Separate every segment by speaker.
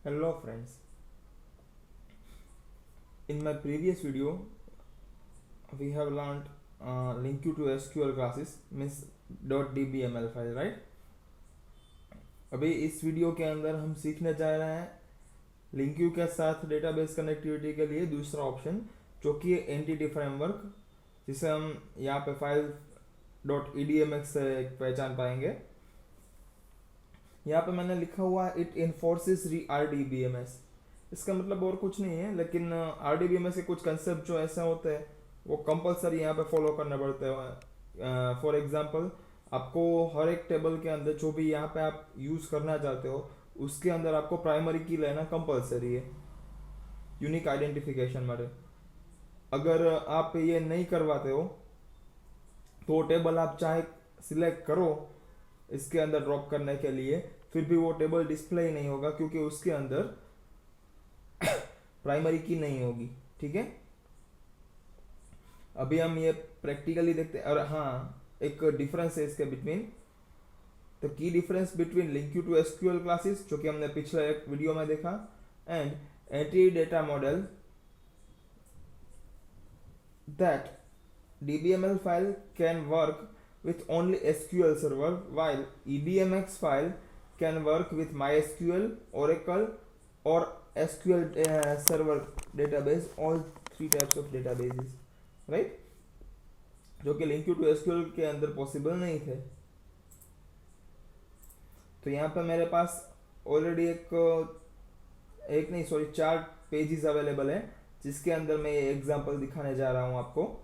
Speaker 1: Hello friends. In my previous video, we have learned link you to SQL classes means .dbml file, right? अभी इस video के अंदर हम सीखने जा रहे हैं लिंक यू के साथ डेटाबेस कनेक्टिविटी के लिए दूसरा ऑप्शन जो कि एंटिटी फ्रेमवर्क, जिसे हम यहाँ पे फाइल .edmx से पहचान पाएंगे। यहाँ पे मैंने लिखा हुआ इट इन्फोर्सेस RDBMS। इसका मतलब और कुछ नहीं है, लेकिन RDBMS के कुछ कंसेप्ट जो ऐसे होते हैं वो कंपलसरी यहाँ पे फॉलो करने पड़ते हैं। फॉर एग्जांपल, आपको हर एक टेबल के अंदर जो भी यहाँ पे आप यूज़ करना चाहते हो उसके अंदर आपको प्राइमरी की लेना कंपलसरी है यूनिक आइडेंटिफिकेशन मारे। अगर आप ये नहीं करवाते हो तो टेबल आप चाहे सिलेक्ट करो इसके अंदर ड्रॉप करने के लिए, फिर भी वो टेबल डिस्प्ले ही नहीं होगा क्योंकि उसके अंदर प्राइमरी की नहीं होगी। ठीक है, अभी हम ये प्रैक्टिकली देखते हैं। और हाँ, एक डिफरेंस है इसके बिटवीन। द की difference between LINQ you to SQL classes, जो कि हमने पिछले एक वीडियो में देखा, and entity data model, that DBML file can work with only SQL server, while EDMX file can work with MySQL, Oracle, or SQL server database, all three types of databases, right? जो कि link to SQL के अंदर possible नहीं थे। तो यहाँ पे मेरे पास ऑलरेडी एक नहीं सॉरी 4 पेजेस अवेलेबल है जिसके अंदर मैं ये एग्जांपल दिखाने जा रहा हूँ आपको।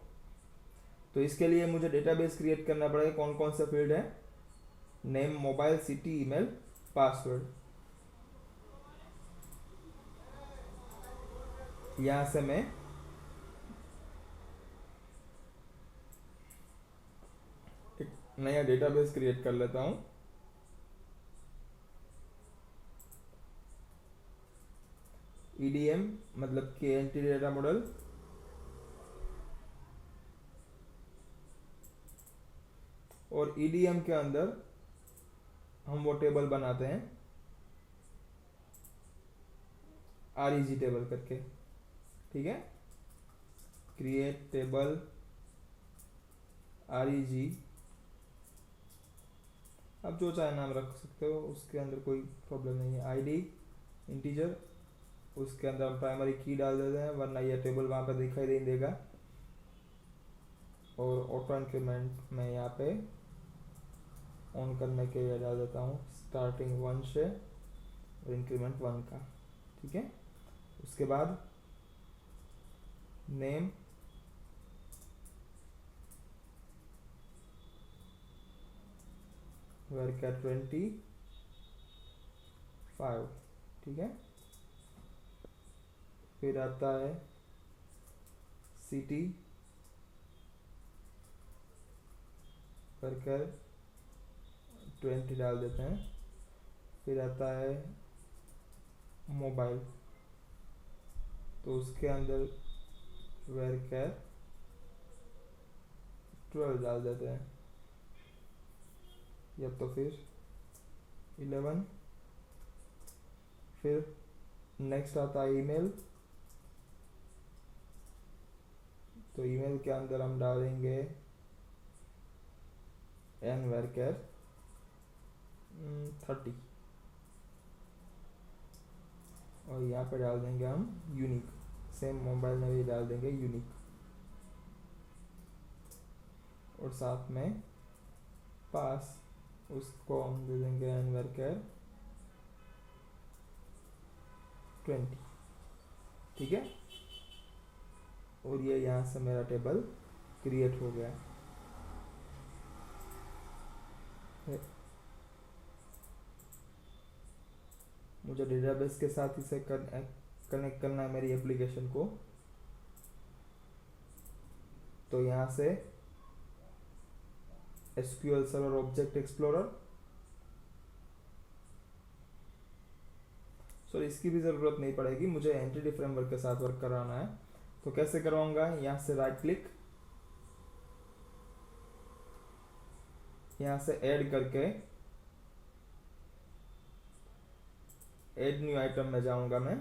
Speaker 1: तो इसके लिए मुझे डेटाबेस क्रिएट करना पड़ेगा। कौन कौन सा फील्ड है? Name, mobile, city, email, password. यहाँ से मैं एक नया डेटाबेस क्रिएट कर लेता हूँ। EDM मतलब कि एंटिटी डेटा मॉडल, और EDM के अंदर हम वो टेबल बनाते हैं REG टेबल करके। ठीक है, क्रिएट टेबल REG, आप जो चाहे नाम रख सकते हो, उसके अंदर कोई प्रॉब्लम नहीं है। ID इंटीजर, उसके अंदर हम प्राइमरी की डाल देते हैं वरना यह टेबल वहाँ पे दिखाई नहीं देगा। और ऑटो इंक्रीमेंट मैं यहाँ पे ऑन करने के लिए डाल देता हूँ स्टार्टिंग 1 से और इंक्रीमेंट 1 का। ठीक है, उसके बाद नेम, वर्कर 25। ठीक है, फिर आता है सिटी, वर्कर 20 डाल देते हैं। फिर आता है मोबाइल, तो उसके अंदर वर्कर 12 डाल देते हैं, या तो फिर 11। फिर नेक्स्ट आता है ईमेल, तो ईमेल के अंदर हम डालेंगे एन वर्कर 30, और यहाँ पे डाल देंगे हम यूनिक। सेम मोबाइल में भी डाल देंगे यूनिक, और साथ में पास उसको हम दे देंगे एन वर्कर 20। ठीक है, और ये यहाँ से मेरा टेबल क्रिएट हो गया। मुझे डेटाबेस के साथ इसे कनेक्ट करना है मेरी एप्लीकेशन को। तो यहाँ से SQL server object explorer, sorry इसकी भी ज़रूरत नहीं पड़ेगी, मुझे एंटिटी फ्रेमवर्क के साथ वर्क कराना है। तो कैसे करवाऊंगा? यहाँ से राइट क्लिक, यहाँ से ऐड करके ऐड न्यू आइटम में जाऊंगा मैं,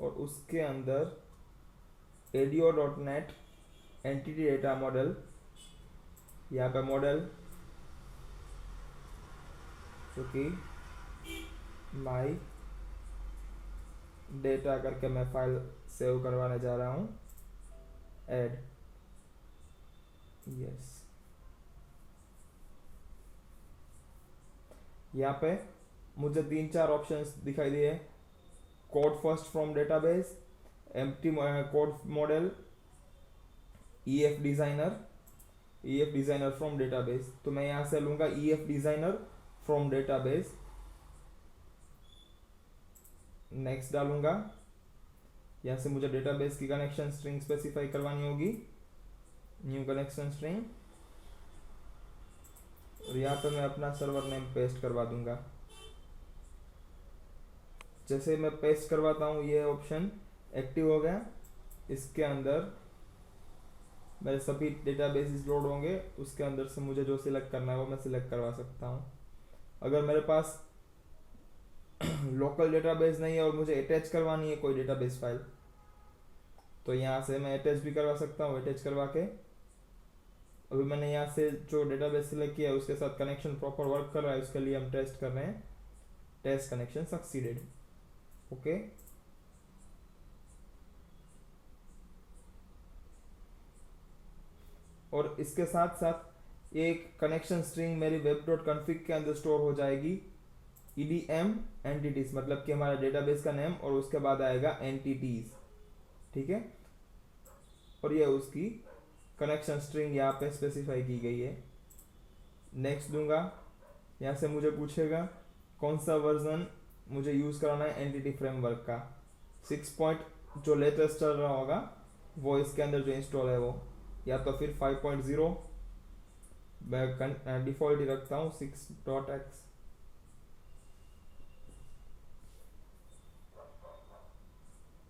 Speaker 1: और उसके अंदर ADO.NET एंटिटी डेटा मॉडल, यहाँ पे मॉडल जो कि माई डेटा करके मैं फाइल सेव करवाने जा रहा हूँ, ऐड, यस। यहाँ पे मुझे 3-4 ऑप्शंस दिखाई दिए, code first from database, empty code model, EF designer from database. तो मैं यहाँ से लूँगा EF designer from database, next डालूंगा। यहाँ से मुझे डेटाबेस की कनेक्शन स्ट्रिंग स्पेसिफाई करवानी होगी, न्यू कनेक्शन स्ट्रिंग, और यहाँ पे मैं अपना सर्वर नेम पेस्ट करवा दूंगा। जैसे मैं पेस्ट करवाता हूँ ये ऑप्शन एक्टिव हो गया। इसके अंदर मेरे सभी डेटाबेसेस लोड होंगे, उसके अंदर से मुझे जो सिलेक्ट करना है वो मैं सिलेक्ट करवा सकता हूँ। अगर मेरे पास लोकल डेटाबेस नहीं है और मुझे अटैच करवानी है कोई डेटाबेस फाइल, तो यहाँ से मैं अटैच भी करवा सकता हूँ। अटैच करवा के अभी मैंने यहाँ से जो डेटाबेस सिलेक्ट किया है उसके साथ कनेक्शन प्रॉपर वर्क कर रहा है, उसके लिए हम टेस्ट कर रहे हैं, टेस्ट कनेक्शन सक्सीडेड, ओके। और इसके साथ साथ एक कनेक्शन स्ट्रिंग मेरी web.config के अंदर स्टोर हो जाएगी, EDM एंटिटीज, मतलब कि हमारा डेटाबेस का नेम और उसके बाद आएगा एंटिटीज, ठीक है। और ये उसकी कनेक्शन स्ट्रिंग यहाँ पे स्पेसिफाई की गई है। नेक्स्ट दूंगा, यहाँ से मुझे पूछेगा कौन सा वर्जन मुझे यूज़ कराना है एंटिटी फ्रेमवर्क का, 6 जो लेटेस्ट चल रहा होगा वो इसके अंदर जो इंस्टॉल है वो, या तो फिर 5.0, मैं डिफ़ॉल्ट ही रखता हूँ 6.x।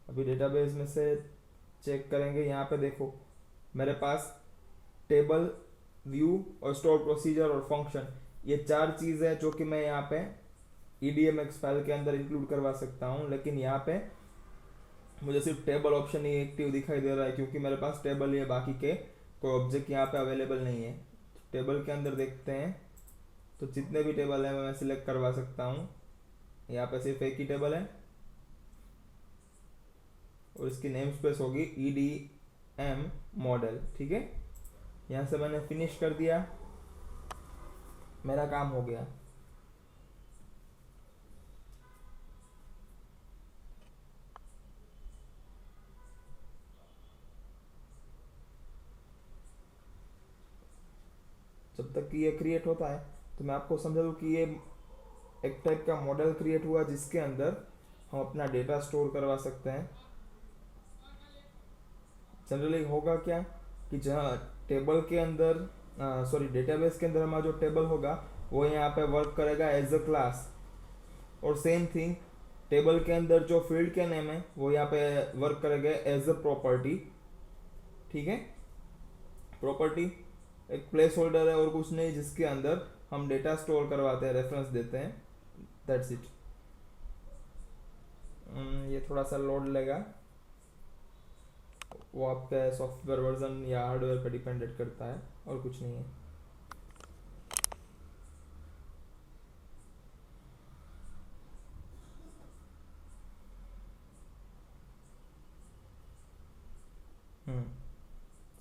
Speaker 1: अभी डेटाबेस में से चेक करेंगे, यहाँ पे देखो मेरे पास टेबल, व्यू और स्टोर प्रोसीजर और फंक्शन, ये 4 चीज़ है जो कि मैं यहाँ पे EDMX फाइल के अंदर इंक्लूड करवा सकता हूँ। लेकिन यहाँ पे मुझे सिर्फ टेबल ऑप्शन ही एक्टिव दिखाई दे रहा है, क्योंकि मेरे पास टेबल ही है, बाकी के कोई ऑब्जेक्ट यहाँ पे अवेलेबल नहीं है। टेबल के अंदर देखते हैं, तो जितने भी टेबल है मैं सिलेक्ट करवा सकता हूँ। यहाँ पे सिर्फ एक ही टेबल है और इसकी नेम स्पेस होगी EDM मॉडल, ठीक है। यहाँ से मैंने फिनिश कर दिया, मेरा काम हो गया। जब तक कि ये क्रिएट होता है तो मैं आपको समझा दूँ कि ये एक टाइप का मॉडल क्रिएट हुआ जिसके अंदर हम अपना डेटा स्टोर करवा सकते हैं। जनरली होगा क्या कि जहाँ टेबल के अंदर डेटाबेस के अंदर हमारा जो टेबल होगा वो यहाँ पे वर्क करेगा एज अ क्लास, और सेम थिंग टेबल के अंदर जो फील्ड के नेम है वो यहाँ पे वर्क करेगा एज अ प्रॉपर्टी, ठीक है। प्रॉपर्टी एक प्लेस होल्डर है और कुछ नहीं, जिसके अंदर हम डेटा स्टोर करवाते हैं, रेफरेंस देते हैं, दैट्स इट। ये थोड़ा सा लोड लेगा, वो आपका सॉफ्टवेयर वर्जन या हार्डवेयर पर डिपेंडेंट करता है और कुछ नहीं है।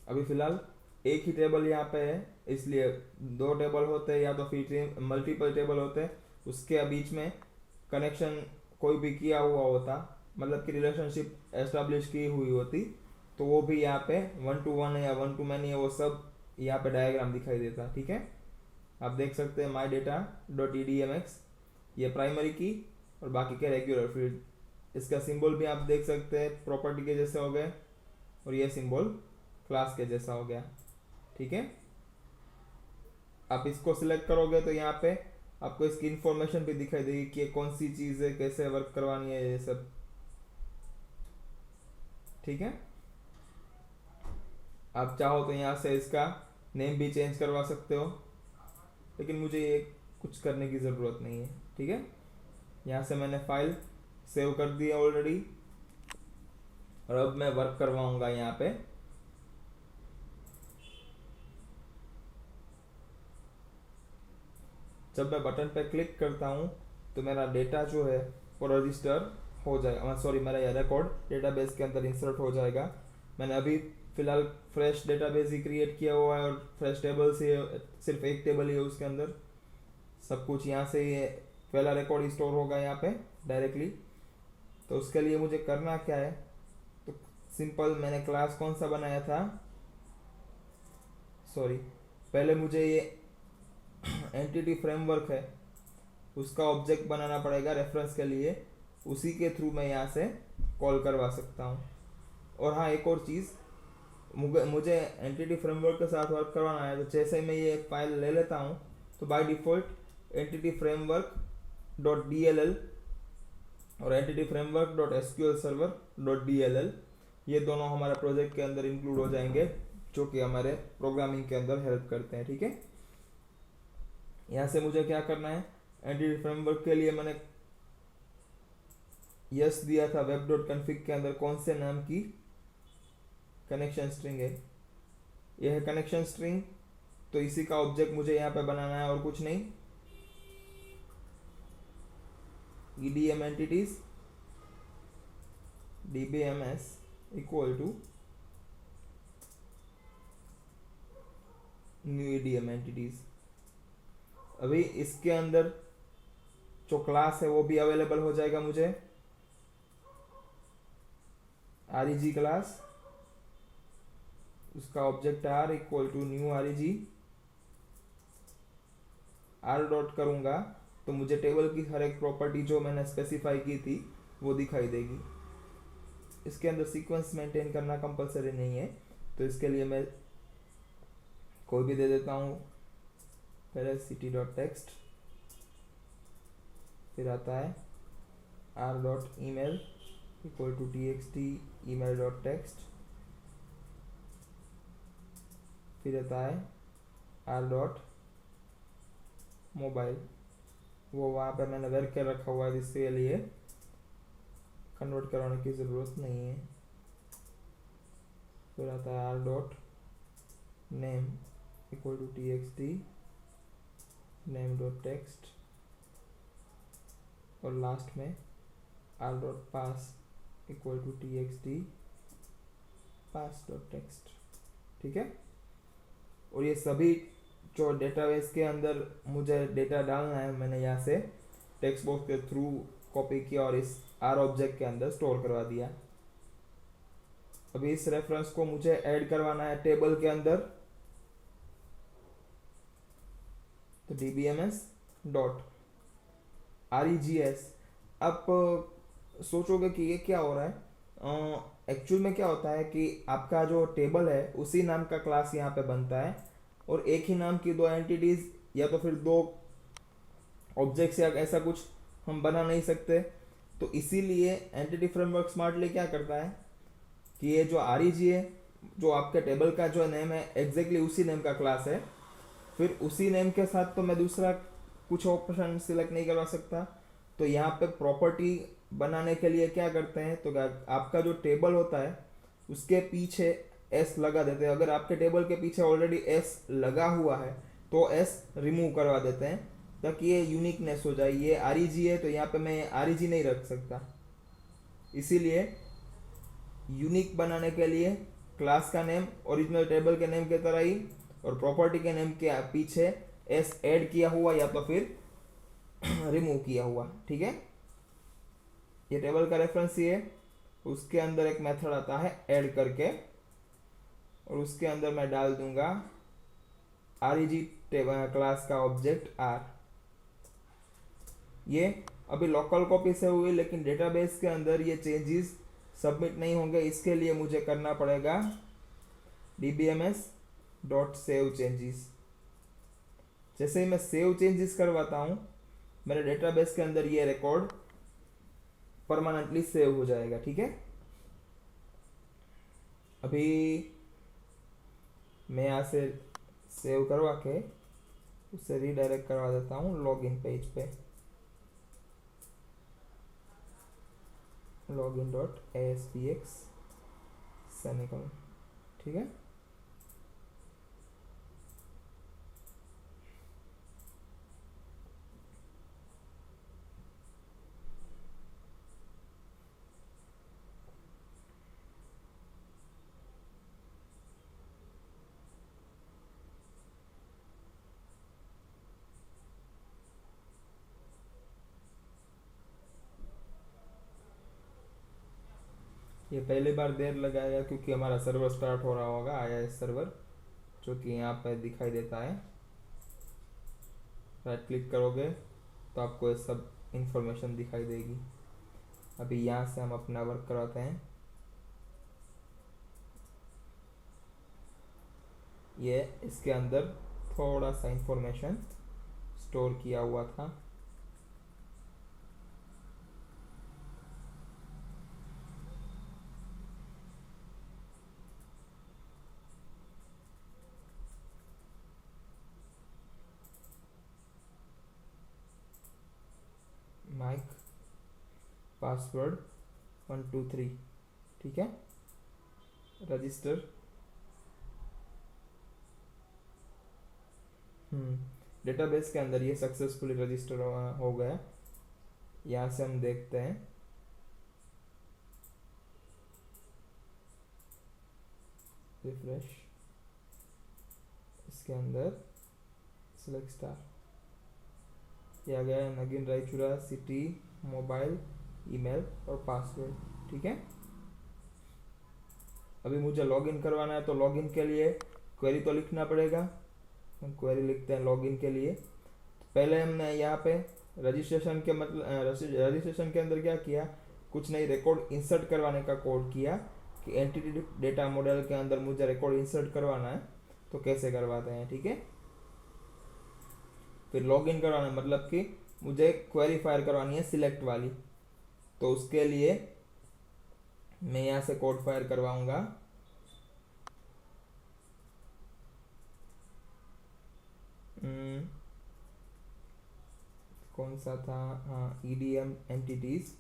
Speaker 1: अभी फिलहाल एक ही टेबल यहाँ पे है, इसलिए 2 टेबल होते हैं या तो फिर मल्टीपल टेबल होते हैं, उसके बीच में कनेक्शन कोई भी किया हुआ होता, मतलब कि रिलेशनशिप एस्टेब्लिश की हुई होती, तो वो भी यहाँ पे 1 to 1 है या 1 to many है, वो सब यहाँ पे डायग्राम दिखाई देता, ठीक है। आप देख सकते हैं MyData.edmx, ये प्राइमरी की और बाकी के रेगुलर फील्ड, इसका सिंबल भी आप देख सकते हैं प्रॉपर्टी के जैसे हो गए, और ये सिंबल क्लास के जैसा हो गया, ठीक है। आप इसको सिलेक्ट करोगे तो यहाँ पे आपको इसकी इंफॉर्मेशन भी दिखाई देगी कि कौन सी चीज़ है, कैसे वर्क करवानी है, ये सब, ठीक है। आप चाहो तो यहाँ से इसका नेम भी चेंज करवा सकते हो, लेकिन मुझे ये कुछ करने की ज़रूरत नहीं है, ठीक है। यहाँ से मैंने फाइल सेव कर दी है ऑलरेडी, और अब मैं वर्क करवाऊंगा यहाँ पे। जब मैं बटन पे क्लिक करता हूँ तो मेरा डेटा जो है वो रजिस्टर हो जाएगा, सॉरी मेरा यह रिकॉर्ड डेटाबेस के अंदर इंसर्ट हो जाएगा। मैंने अभी फिलहाल फ्रेश डेटाबेस ही क्रिएट किया हुआ है, और फ्रेश टेबल से सिर्फ एक टेबल ही है उसके अंदर। सब कुछ यहाँ से ये पहला रिकॉर्ड स्टोर होगा यहाँ पे डायरेक्टली। तो उसके लिए मुझे करना क्या है, तो सिंपल मैंने क्लास कौन सा बनाया था, सॉरी पहले मुझे ये एंटिटी फ्रेमवर्क है उसका ऑब्जेक्ट बनाना पड़ेगा रेफरेंस के लिए, उसी के थ्रू मैं यहाँ से कॉल करवा सकता हूँ। और हाँ एक और चीज़, मुझे एंटिटी फ्रेमवर्क के साथ वर्क करवाना है, तो जैसे मैं ये फाइल ले लेता हूँ तो by default entity framework dot D L L और entity framework dot S Q L server dot D L L ये दोनों हमारे प्रोजेक्ट के अंदर इंक्लूड हो जाएंगे, जो कि हमारे प्रोग्रामिंग के अंदर हेल्प करते हैं। ठीक है, यहाँ से मुझे क्या करना है, एंटिटी फ्रेमवर्क के लिए मैंने यस दिया था वेब डॉट कन्फिग के अंदर कौन से नाम की कनेक्शन स्ट्रिंग है, यह है कनेक्शन स्ट्रिंग। तो इसी का ऑब्जेक्ट मुझे यहाँ पे बनाना है और कुछ नहीं। EDM entities DBMS equal to new EDM entities. अभी इसके अंदर जो क्लास है वो भी अवेलेबल हो जाएगा मुझे, REG क्लास, उसका object R equal to new REG। R dot करूँगा तो मुझे टेबल की हर एक प्रॉपर्टी जो मैंने स्पेसिफाई की थी वो दिखाई देगी। इसके अंदर सीक्वेंस मेंटेन करना कंपलसरी नहीं है, तो इसके लिए मैं कोई भी दे देता हूँ। पहले city डॉट टेक्स्ट, फिर आता है r dot email equal to txt email dot text, फिर आता है r डॉट मोबाइल, वो वहाँ पे मैंने वर्क कर रखा हुआ है जिसके लिए कन्वर्ट कराने की ज़रूरत नहीं है। फिर आता है r dot name equal to txt नेम डॉट टेक्स्ट, और लास्ट में r dot pass equal to txt पास डॉट टेक्स्ट। ठीक है, और ये सभी जो डेटाबेस के अंदर मुझे डेटा डालना है मैंने यहाँ से टेक्स्ट बॉक्स के थ्रू कॉपी किया और इस R ऑब्जेक्ट के अंदर स्टोर करवा दिया। अभी इस रेफरेंस को मुझे ऐड करवाना है टेबल के अंदर, तो dbms डॉट regs। आप सोचोगे कि ये क्या हो रहा है, एक्चुअल में क्या होता है कि आपका जो टेबल है उसी नाम का क्लास यहाँ पे बनता है, और एक ही नाम की दो एंटिटीज या तो फिर दो ऑब्जेक्ट्स या ऐसा कुछ हम बना नहीं सकते। तो इसीलिए एंटिटी फ्रेमवर्क स्मार्टली क्या करता है कि ये जो REG है, जो आपके टेबल का जो नेम है एग्जैक्टली उसी नेम का क्लास है, फिर उसी नेम के साथ तो मैं दूसरा कुछ ऑप्शन सिलेक्ट नहीं करवा सकता। तो यहाँ पे प्रॉपर्टी बनाने के लिए क्या करते हैं, तो आपका जो टेबल होता है उसके पीछे S लगा देते हैं। अगर आपके टेबल के पीछे ऑलरेडी S लगा हुआ है तो S रिमूव करवा देते हैं ताकि ये यूनिकनेस हो जाए। ये REG है तो यहाँ पे मैं REG नहीं रख सकता, इसीलिए यूनिक बनाने के लिए क्लास का नेम ओरिजिनल टेबल के नेम के तरह ही और प्रॉपर्टी के नेम के पीछे S ऐड किया हुआ या तो फिर रिमूव किया हुआ। ठीक है, ये टेबल का रेफरेंस ये है, उसके अंदर एक मेथड आता है ऐड करके, और उसके अंदर मैं डाल दूंगा REG टेबल क्लास का ऑब्जेक्ट R। ये अभी लोकल कॉपी से हुई, लेकिन डेटाबेस के अंदर ये चेंजेस सबमिट नहीं होंगे। इसके लिए मुझे करना पड़ेगा dbms डॉट सेव चेंजेस। जैसे ही मैं सेव चेंजेस करवाता हूँ मेरे डेटाबेस के अंदर ये रिकॉर्ड परमानेंटली सेव हो जाएगा। ठीक है, अभी मैं यहाँ से सेव करवा के उसे रीडायरेक्ट करवा देता हूँ लॉगिन पेज पे। Login dot ASPX semicolon. ठीक है, ये पहली बार देर लगाएगा क्योंकि हमारा सर्वर स्टार्ट हो रहा होगा, IIS सर्वर, जो कि यहाँ पर दिखाई देता है। राइट क्लिक करोगे तो आपको ये सब इंफॉर्मेशन दिखाई देगी। अभी यहाँ से हम अपना वर्क करवाते हैं। ये इसके अंदर थोड़ा सा इंफॉर्मेशन स्टोर किया हुआ था। माइक पासवर्ड 123, ठीक है, रजिस्टर। डेटाबेस के अंदर ये सक्सेसफुली रजिस्टर हो गया। यहाँ से हम देखते हैं, रिफ्रेश, इसके अंदर सिलेक्ट स्टार, ये आ गया है नगीन रायचूरा, सिटी, मोबाइल, ईमेल और पासवर्ड। ठीक है, अभी मुझे लॉगिन करवाना है तो लॉगिन के लिए क्वेरी तो लिखना पड़ेगा। हम क्वेरी लिखते हैं लॉगिन के लिए। तो पहले हमने यहाँ पे रजिस्ट्रेशन के रजिस्ट्रेशन के अंदर क्या किया, कुछ नहीं, रिकॉर्ड इंसर्ट करवाने का कोड किया कि एंटिटी डेटा मॉडल के अंदर मुझे रिकॉर्ड इंसर्ट करवाना है, तो कैसे करवाते हैं। ठीक है, फिर लॉगिन करवाना मतलब कि मुझे क्वेरी फायर करवानी है सिलेक्ट वाली, तो उसके लिए मैं यहाँ से कोड फायर करवाऊंगा। कौन सा था, हाँ, EDM एंटिटीज।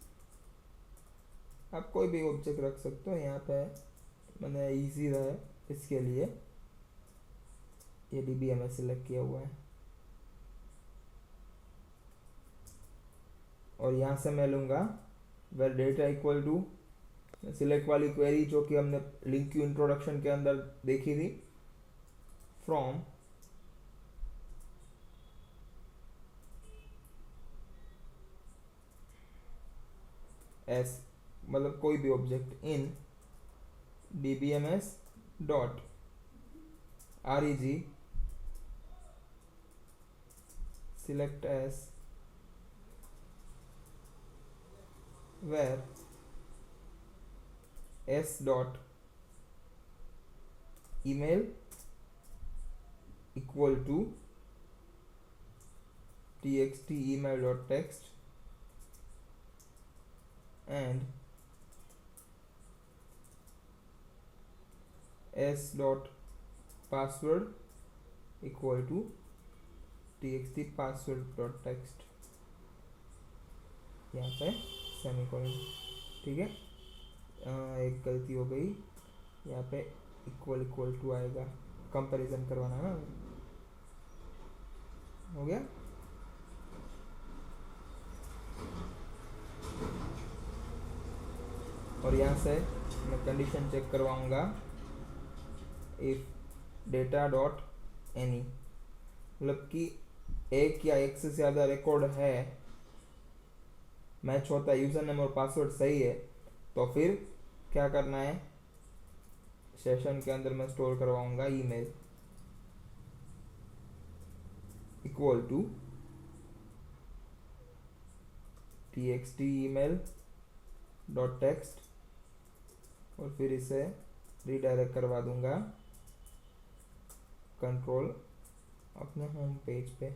Speaker 1: आप कोई भी ऑब्जेक्ट रख सकते हो यहाँ पे, मैंने इजी रहे इसके लिए ये DBMS सिलेक्ट किया हुआ है। और यहाँ से मैं लूँगा where data equal to select वाली क्वेरी जो कि हमने लिंक क्यू इंट्रोडक्शन के अंदर देखी थी, फ्रॉम एस, मतलब कोई भी object, in DBMS dot REG select as where s dot email equal to txt email dot text and s dot password equal to txt password dot text, यहाँ पे semicolon. ठीक है, एक गलती हो गई, यहाँ पे इक्वल इक्वल टू आएगा, कंपैरिजन करवाना है ना। हो गया, और यहाँ से मैं कंडीशन चेक करवाऊंगा, इफ डेटा डॉट एनी, मतलब कि एक या एक से ज़्यादा रिकॉर्ड है, मैच होता है, यूज़र नेम और पासवर्ड सही है, तो फिर क्या करना है, सेशन के अंदर मैं स्टोर करवाऊंगा email equal to txt email dot text, और फिर इसे रीडायरेक्ट करवा दूंगा कंट्रोल अपने होम पेज पे।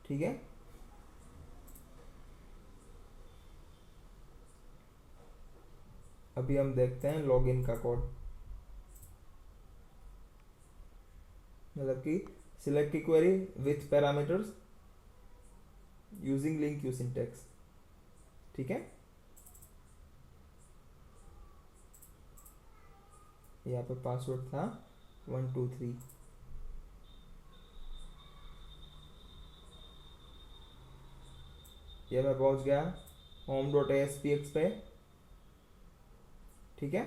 Speaker 1: ठीक है, अभी हम देखते हैं लॉगिन का कोड, मतलब कि सिलेक्ट की query with parameters using LINQ you syntax. ठीक है, यहाँ पे पासवर्ड था 123। ये मैं पहुंच गया home.aspx पे। ठीक है,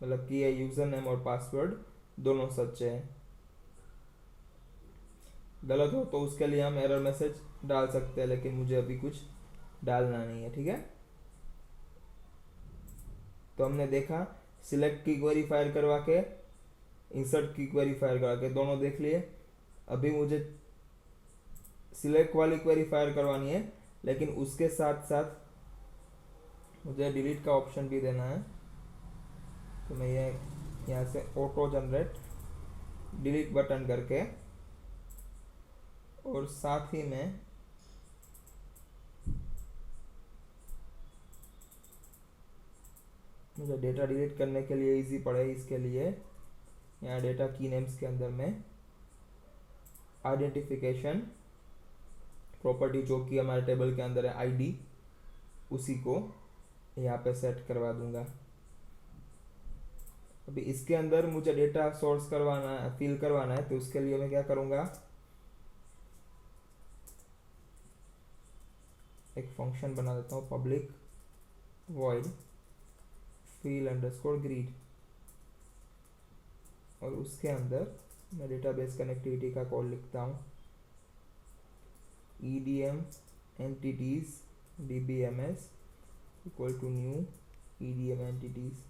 Speaker 1: मतलब कि ये यूज़र नेम और पासवर्ड दोनों सच है। गलत हो तो उसके लिए हम एरर मैसेज डाल सकते हैं, लेकिन मुझे अभी कुछ डालना नहीं है। ठीक है, तो हमने देखा सिलेक्ट की क्वेरी फायर करवा के, इंसर्ट की क्वेरी फायर करवा के, दोनों देख लिए। अभी मुझे सिलेक्ट वाली क्वेरी फायर करवानी है, लेकिन उसके साथ साथ मुझे डिलीट का ऑप्शन भी देना है। तो मैं ये यहाँ से ऑटो जनरेट डिलीट बटन करके, और साथ ही में मुझे डेटा डिलीट करने के लिए इजी पड़े, इसके लिए यहाँ डेटा की नेम्स के अंदर में आइडेंटिफिकेशन प्रॉपर्टी जो कि हमारे टेबल के अंदर है आईडी, उसी को यहाँ पे सेट करवा दूंगा। अभी इसके अंदर मुझे डेटा सोर्स करवाना है, फिल करवाना है, तो उसके लिए मैं क्या करूँगा, एक फंक्शन बना देता हूँ public void fill underscore grid, और उसके अंदर मैं डेटाबेस कनेक्टिविटी का कॉल लिखता हूँ edm entities dbms equal to new edm entities,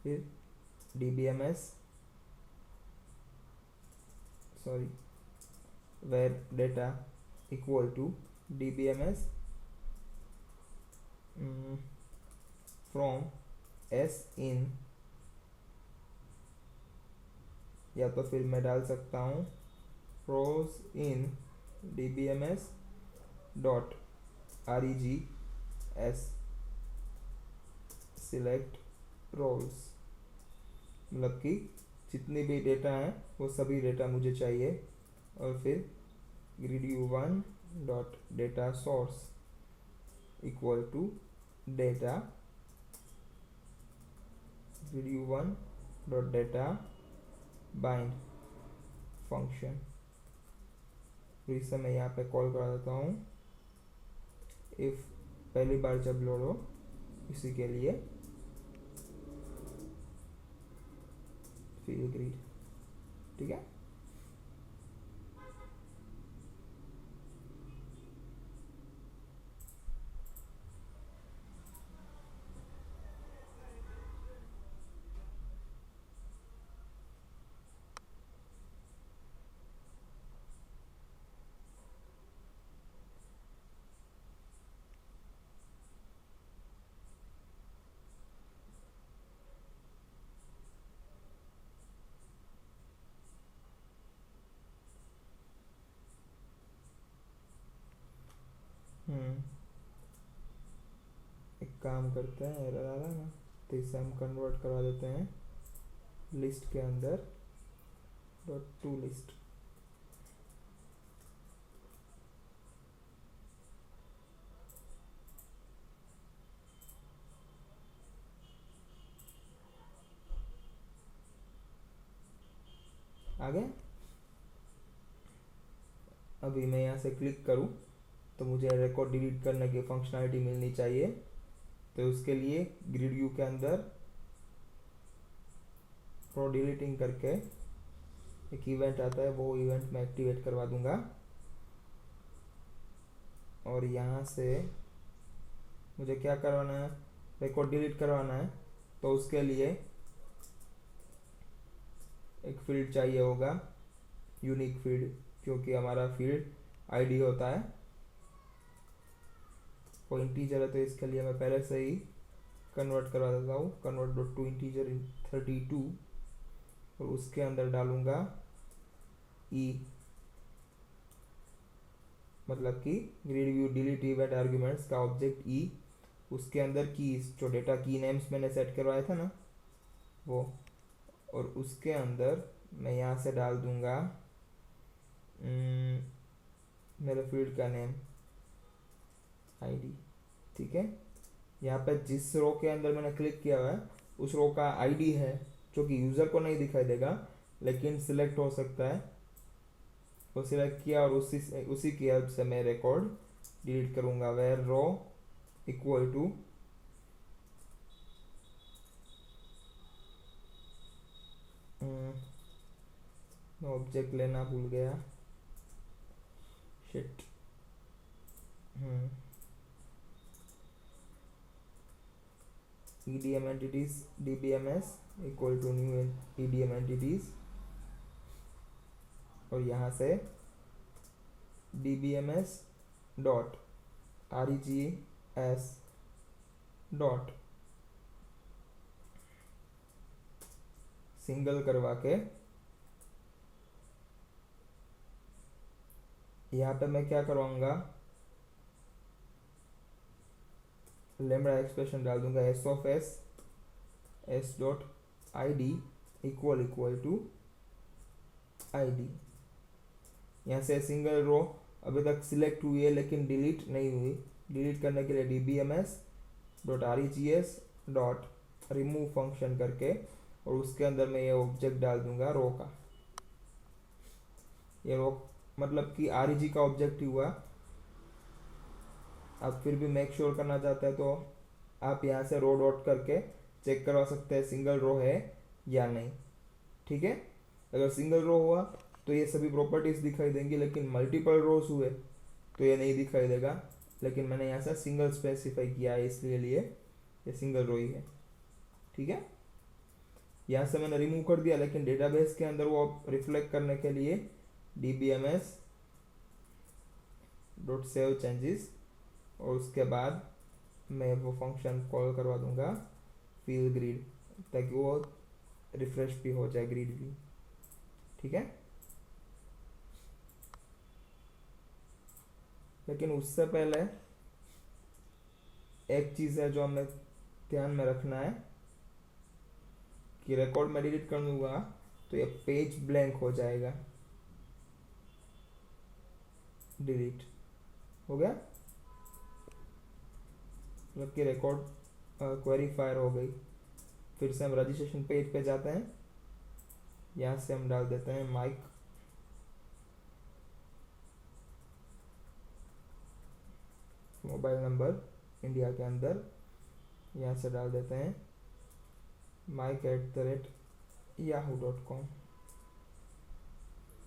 Speaker 1: फिर dbms sorry where data equal to dbms from s in, या तो फिर मैं डाल सकता हूँ rows in dbms dot regs select rows, मतलब कि जितनी भी डेटा है वो सभी डेटा मुझे चाहिए। और फिर grid1 dot data source equal to data grid1 dot data bind function, इसे मैं यहाँ पे कॉल करा देता हूँ इफ पहली बार जब लोड हो, इसी के लिए फिल ग्रीड। ठीक है, एक काम करते हैं, एरर आ रहा है ना, तो इसे हम कन्वर्ट करवा देते हैं लिस्ट के अंदर डॉट टू लिस्ट। आगे अभी मैं यहाँ से क्लिक करूँ तो मुझे रिकॉर्ड डिलीट करने की फंक्शनैलिटी मिलनी चाहिए। तो उसके लिए ग्रिड व्यू के अंदर प्रो डिलीटिंग करके एक इवेंट आता है, वो इवेंट मैं एक्टिवेट करवा दूंगा। और यहाँ से मुझे क्या करवाना है, रिकॉर्ड डिलीट करवाना है, तो उसके लिए एक फील्ड चाहिए होगा, यूनिक फील्ड, क्योंकि हमारा फील्ड आईडी होता है, वो इंटीजर है, तो इसके लिए मैं पहले से ही कन्वर्ट करवा देता हूँ, कन्वर्ट डॉट टू इंटीजर इन 32, और उसके अंदर डालूंगा ई, मतलब कि grid view delete event arguments का ऑब्जेक्ट ई, उसके अंदर कीज जो डेटा की नेम्स मैंने सेट करवाया था ना वो, और उसके अंदर मैं यहाँ से डाल दूंगा मेरे फील्ड का नेम आईडी। ठीक है, यहाँ पे जिस रो के अंदर मैंने क्लिक किया हुआ है उस रो का आईडी है, जो कि यूज़र को नहीं दिखाई देगा लेकिन सिलेक्ट हो सकता है। वो सिलेक्ट किया और उसी की हेल्प से मैं रिकॉर्ड डिलीट करूँगा। वेर रो इक्वल टू मैं ऑब्जेक्ट लेना भूल गया, shit. EDM entities DBMS equal to new EDM entities, और यहाँ से DBMS dot REGS dot single करवा के यहाँ पे मैं क्या करवाऊंगा, लेमड़ा एक्सप्रेशन डाल दूंगा s of s dot ID equal to ID। यहाँ से सिंगल रो अभी तक सिलेक्ट हुई है लेकिन डिलीट नहीं हुई। डिलीट करने के लिए DBMS dot REGS dot remove function करके और उसके अंदर मैं ये ऑब्जेक्ट डाल दूंगा रो का। ये रो मतलब कि REG का ऑब्जेक्ट ही हुआ। आप फिर भी मेक श्योर करना चाहते हैं तो आप यहाँ से रो डॉट करके चेक करवा सकते हैं सिंगल रो है या नहीं। ठीक है, अगर सिंगल रो हुआ तो ये सभी प्रॉपर्टीज दिखाई देंगी, लेकिन मल्टीपल रोज हुए तो ये नहीं दिखाई देगा। लेकिन मैंने यहाँ से सिंगल स्पेसिफाई किया है इसलिए लिए ये सिंगल रो ही है। ठीक है, यहाँ से मैंने रिमूव कर दिया, लेकिन डेटाबेस के अंदर वो रिफ्लेक्ट करने के लिए DBMS डॉट सेव चेंजेस और उसके बाद मैं वो फंक्शन कॉल करवा दूंगा फिल ग्रिड, ताकि वो रिफ्रेश भी हो जाए ग्रिड भी। ठीक है, लेकिन उससे पहले एक चीज़ है जो हमें ध्यान में रखना है कि रिकॉर्ड में डिलीट कर दूंगा तो ये पेज ब्लैंक हो जाएगा। डिलीट हो गया, मतलब कि रिकॉर्ड क्वेरी फायर हो गई। फिर से हम रजिस्ट्रेशन पेज पे जाते हैं, यहाँ से हम डाल देते हैं माइक मोबाइल नंबर इंडिया के अंदर, यहाँ से डाल देते हैं mike@yahoo.com।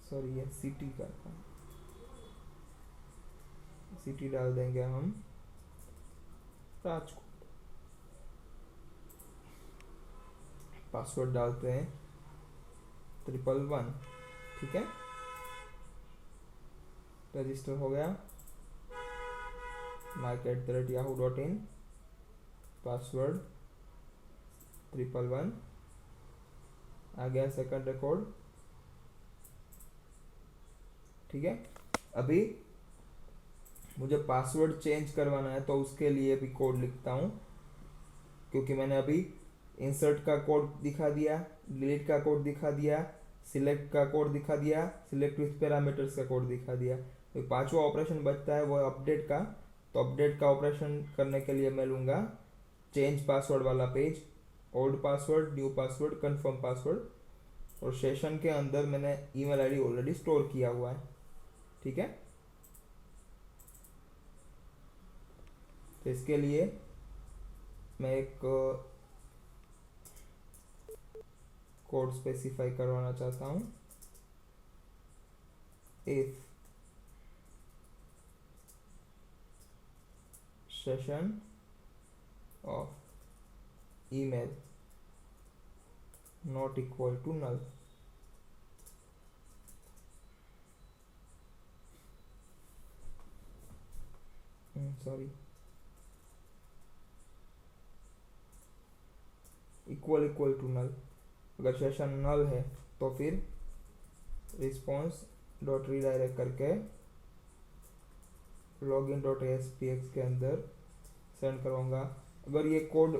Speaker 1: सॉरी, ये सिटी करता हूँ, सिटी डाल देंगे हम राजकोट। पासवर्ड डालते हैं 111। ठीक है, रजिस्टर हो गया mike@yahoo.in, पासवर्ड 111 आ गया सेकंड रिकॉर्ड। ठीक है, अभी मुझे पासवर्ड चेंज करवाना है तो उसके लिए भी कोड लिखता हूँ, क्योंकि मैंने अभी इंसर्ट का कोड दिखा दिया, डिलीट का कोड दिखा दिया, सिलेक्ट का कोड दिखा दिया, सिलेक्ट विथ पैरामीटर्स का कोड दिखा दिया। तो पांचवा ऑपरेशन बचता है वो है अपडेट का। तो अपडेट का ऑपरेशन करने के लिए मैं लूँगा चेंज पासवर्ड वाला page, old password, new password, confirm password, और सेशन के अंदर मैंने ईमेल आईडी ऑलरेडी स्टोर किया हुआ है। ठीक है, तो इसके लिए मैं एक कोड स्पेसिफाई करवाना चाहता हूँ। If session of email not equal to null, sorry, equal to null. अगर सेशन नल है तो फिर रिस्पॉन्स डॉट रीडायरेक्ट करके लॉगिन डॉट ASPX के अंदर सेंड करवाऊंगा। अगर ये कोड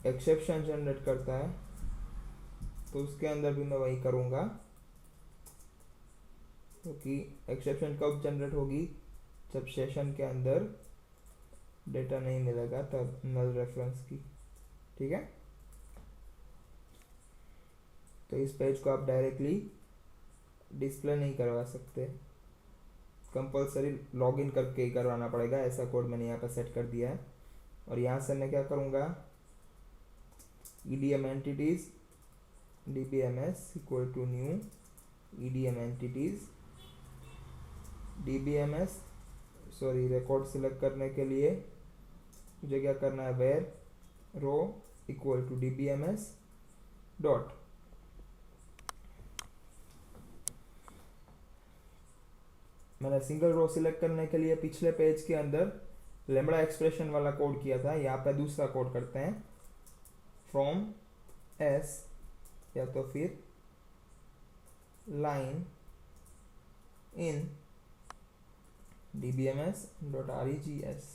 Speaker 1: एक्सेप्शन जनरेट करता है तो उसके अंदर भी मैं वही करूँगा, क्योंकि एक्सेप्शन कब जनरेट होगी, जब सेशन के अंदर डेटा नहीं मिलेगा तब नल रेफरेंस की। ठीक है, तो इस पेज को आप डायरेक्टली डिस्प्ले नहीं करवा सकते, कंपलसरी लॉगिन करके ही करवाना पड़ेगा। ऐसा कोड मैंने यहाँ पर सेट कर दिया है। और यहाँ से मैं क्या करूँगा, EDM entities DBMS equal to new EDM entities DBMS, sorry record select करने के लिए मुझे क्या करना है, where row equal to DBMS dot, मैंने सिंगल रो सिलेक्ट करने के लिए पिछले पेज के अंदर लेमड़ा एक्सप्रेशन वाला कोड किया था, यहाँ पे दूसरा कोड करते हैं, फ्रॉम एस या तो फिर line in DBMS dot regs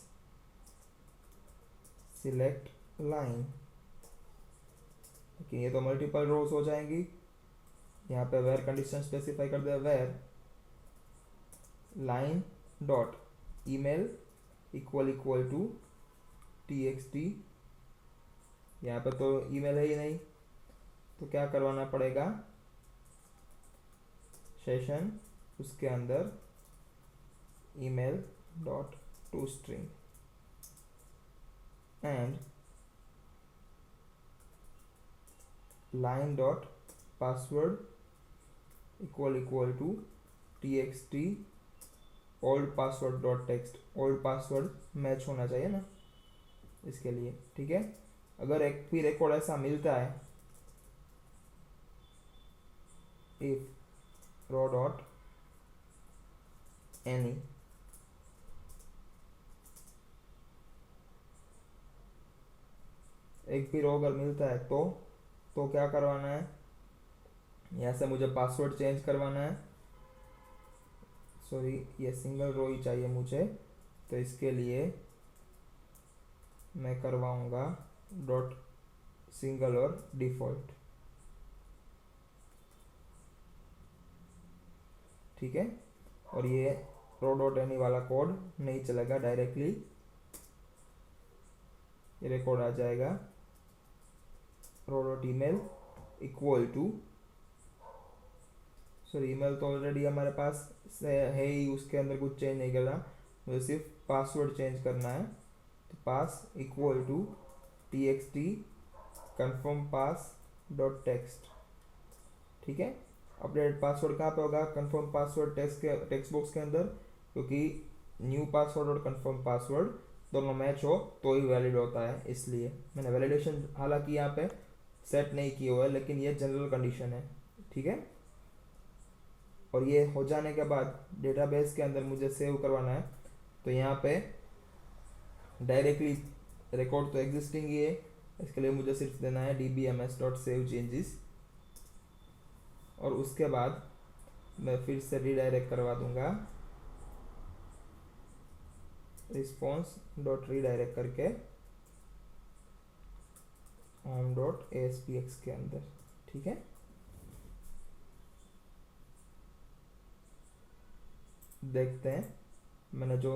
Speaker 1: select line, लेकिन ये तो मल्टीपल रोज हो जाएंगी। यहाँ पे वेर कंडीशन स्पेसिफाई कर दे, where line dot email equal to txt, यहाँ पे तो ईमेल है ही नहीं, तो क्या करवाना पड़ेगा, सेशन उसके अंदर email dot toString and line dot password equal to txt old password dot text, old password match होना चाहिए ना इसके लिए। ठीक है, अगर एक भी रिकॉर्ड ऐसा मिलता है, if raw dot any एक भी रो अगर मिलता है तो क्या करवाना है, यहाँ से मुझे पासवर्ड चेंज करवाना है, सॉरी ये सिंगल रो ही चाहिए मुझे, तो इसके लिए मैं करवाऊंगा डॉट सिंगल और डिफॉल्ट। ठीक है, और ये रो डॉट एनी वाला कोड नहीं चलेगा, डायरेक्टली ये रिकॉर्ड आ जाएगा row dot email equal to, sorry email तो ऑलरेडी हमारे पास है ही, उसके अंदर कुछ चेंज नहीं करना, मुझे सिर्फ पासवर्ड चेंज करना है, तो pass equal to txt confirm pass dot text. ठीक है, अपडेट पासवर्ड कहाँ पे होगा, कन्फर्म पासवर्ड टेक्स्ट बॉक्स के अंदर, क्योंकि न्यू पासवर्ड और कन्फर्म पासवर्ड दोनों मैच हो तो ही वैलिड होता है, इसलिए मैंने वैलिडेशन हालांकि यहाँ पे सेट नहीं किया हुआ है, लेकिन ये जनरल कंडीशन है। ठीक है, और ये हो जाने के बाद डेटाबेस के अंदर मुझे सेव करवाना है, तो यहाँ पे डायरेक्टली रिकॉर्ड तो एग्जिस्टिंग ही है, इसके लिए मुझे सिर्फ देना है DBMS डॉट सेव चेंजेस, और उसके बाद मैं फिर से रीडायरेक्ट करवा दूंगा रिस्पॉन्स डॉट रीडायरेक्ट करके होम डॉट ASPX के अंदर। ठीक है, देखते हैं मैंने जो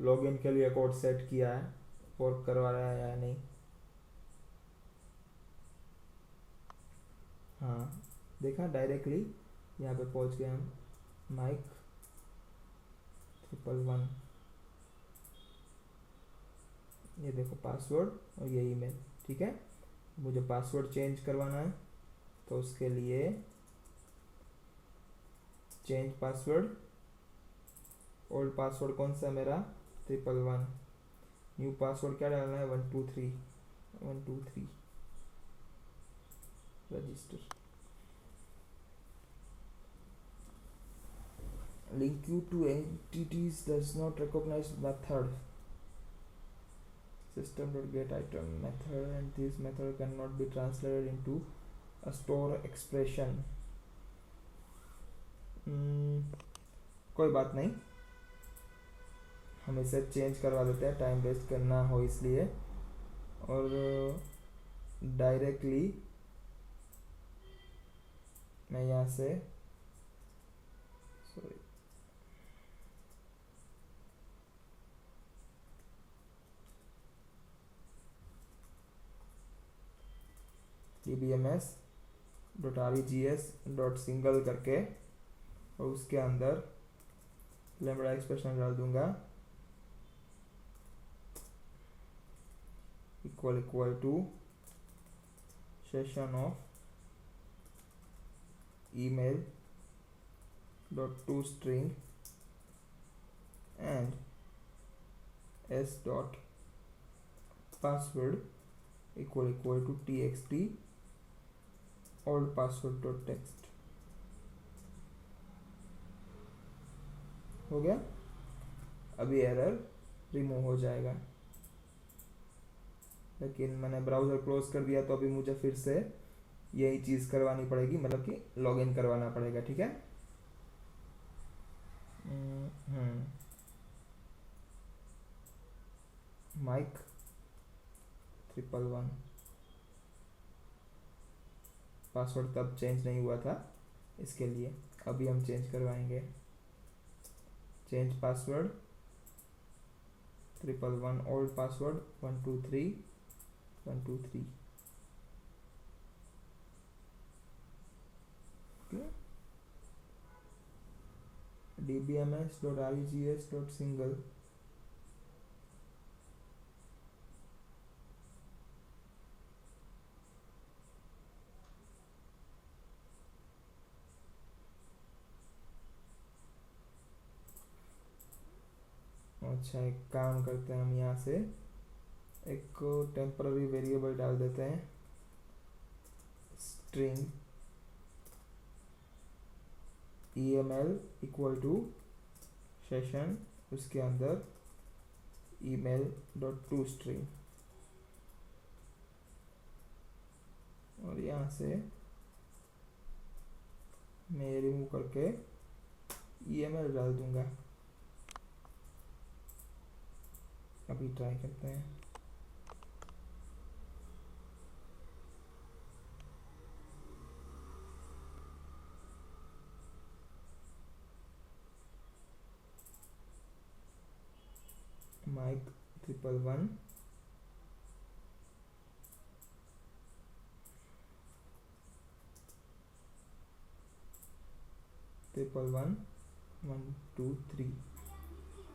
Speaker 1: लॉगिन के लिए कोड सेट किया है वर्क करवा रहा है या नहीं। हाँ, देखा डायरेक्टली यहाँ पे पहुँच गए हम, माइक 111, ये देखो पासवर्ड और ये ईमेल। ठीक है, मुझे पासवर्ड चेंज करवाना है, तो उसके लिए चेंज पासवर्ड, ओल्ड पासवर्ड कौन सा मेरा 111, न्यू पासवर्ड क्या डालना है 123 register, link you to entities does not recognize method, system.get item method, and this method cannot be translated into a store expression। कोई बात नहीं, हम इसे चेंज करवा देते हैं, टाइम वेस्ट करना हो इसलिए, और डायरेक्टली मैं यहाँ से सॉरी dbms.regs.single करके और उसके अंदर लैम्ब्डा एक्सप्रेशन डाल दूंगा equal to session of email dot to string and s dot password equal to txt old password dot text हो गया। अभी एरर रिमूव हो जाएगा, लेकिन मैंने ब्राउज़र क्लोज कर दिया तो अभी मुझे फिर से यही चीज़ करवानी पड़ेगी, मतलब कि लॉगिन करवाना पड़ेगा। ठीक है, माइक 111 पासवर्ड तब चेंज नहीं हुआ था, इसके लिए अभी हम चेंज करवाएंगे। Change password 111 old password 123 123। dbms.regs.single अच्छा, एक काम करते हैं हम यहाँ से एक टेम्पररी वेरिएबल डाल देते हैं, string eml equal to session, उसके अंदर email डॉट टू स्ट्रिंग, और यहाँ से मैं रिमूव करके eml डाल दूंगा। अभी ट्राई करते हैं। माइक 111 123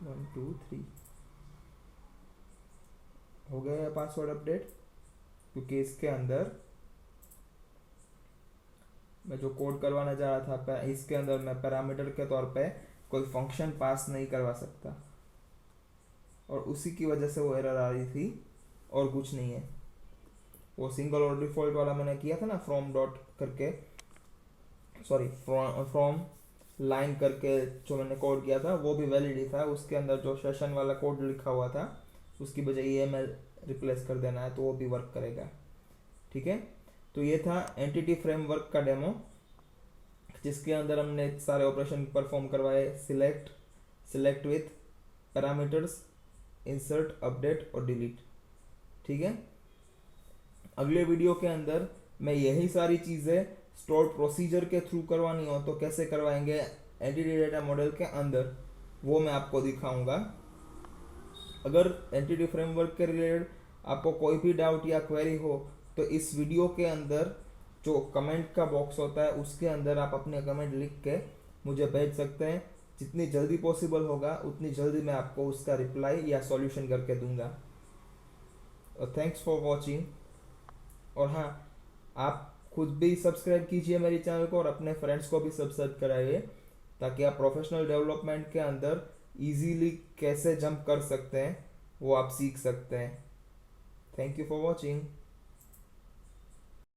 Speaker 1: 123 हो गया है पासवर्ड अपडेट, क्योंकि इसके अंदर मैं जो कोड करवाना चाह रहा था, इसके अंदर मैं पैरामीटर के तौर पे कोई फंक्शन पास नहीं करवा सकता, और उसी की वजह से वो एरर आ रही थी, और कुछ नहीं है। वो सिंगल और डिफॉल्ट वाला मैंने किया था ना, फ्रॉम डॉट करके, सॉरी फ्रॉम लाइन करके जो मैंने कोड किया था वो भी वैलिड ही था। उसके अंदर जो सेशन वाला कोड लिखा हुआ था उसकी बजाय ईएमएल रिप्लेस कर देना है, तो वो भी वर्क करेगा। ठीक है, तो ये था एंटिटी फ्रेमवर्क का डेमो, जिसके अंदर हमने सारे ऑपरेशन परफॉर्म करवाए, select with, parameters, insert, update और डिलीट। ठीक है, अगले वीडियो के अंदर मैं यही सारी चीज़ें स्टोर प्रोसीजर के थ्रू करवानी हो तो कैसे करवाएंगे एंटिटी डेटा मॉडल के अंदर, वो मैं आपको दिखाऊंगा। अगर एंटिटी फ्रेमवर्क के रिलेटेड आपको कोई भी डाउट या क्वेरी हो तो इस वीडियो के अंदर जो कमेंट का बॉक्स होता है उसके अंदर आप अपने कमेंट लिख के मुझे भेज सकते हैं। जितनी जल्दी पॉसिबल होगा उतनी जल्दी मैं आपको उसका रिप्लाई या सॉल्यूशन करके दूंगा। Thanks for watching. और हाँ, आप खुद भी सब्सक्राइब कीजिए मेरे चैनल को और अपने फ्रेंड्स को भी सब्सक्राइब कराइए, ताकि आप प्रोफेशनल डेवलपमेंट के अंदर इजीली कैसे जंप कर सकते हैं वो आप सीख सकते हैं। Thank you for watching.